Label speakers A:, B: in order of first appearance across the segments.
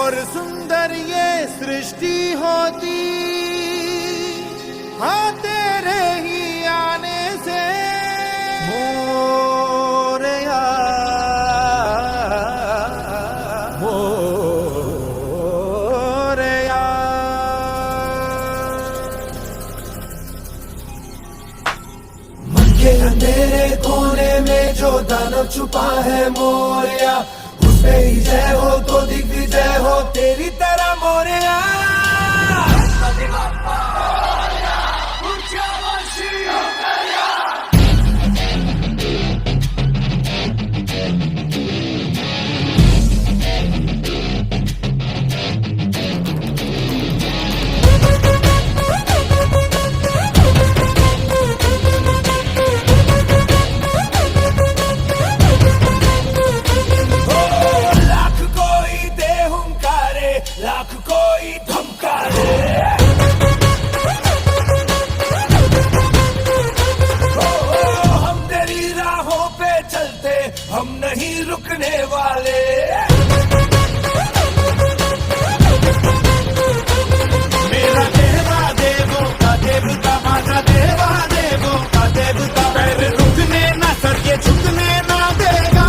A: और सुंदर ये सृष्टि होती हाँ तेरे ही आने से मोरया मोरया।
B: मन के अंधेरे कोने में जो दानव छुपा है मोरया, उसपे ही जय हो तो दिग्विजय हो तेरी तरह मोरया। लाख कोई धमकारे, हम तेरी राहों पे चलते, हम नहीं रुकने वाले।
A: मेरा देवा देवों का देवता, माझा देवा देवों का देवता, पैर रुकने ना सर ये झुकने ना देगा।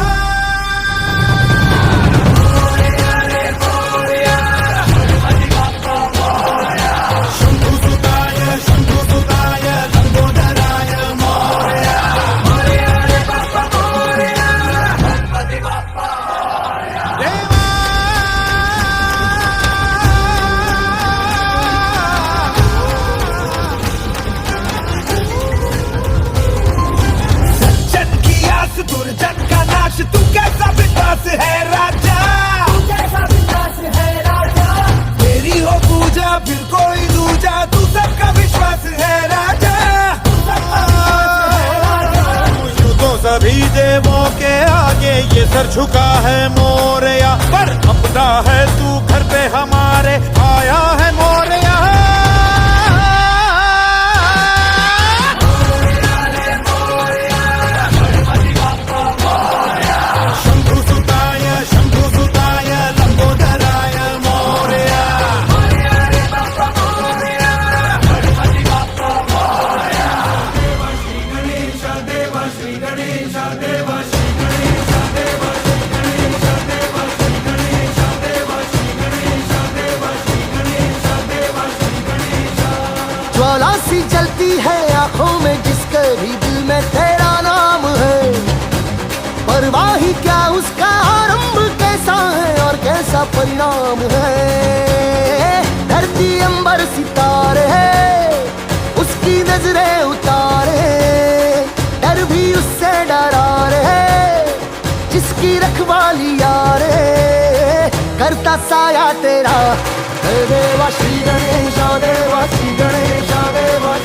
B: दुर्जन का नाश तू कैसा विश्वास है राजा, तू कैसा विश्वास है राजा। तेरी हो पूजा फिर कोई दूजा, तू सबका विश्वास है राजा।
A: यूं तो सभी देवों के आगे ये सर झुका है मोरया, पर अपना है तू घर पे हमारे आया है मोरया।
C: ज्वाला सी जलती है आंखों में जिसके भी दिल में तेरा नाम है, परवाही क्या उसका आरंभ कैसा है और कैसा परिणाम है। धरती अंबर सितारे है उसकी नजरें उतारे, डर भी उससे डरा रहे जिसकी रखवाली यारे, करता साया तेरा देवा श्री गणेश देवा श्री गणेश देवा।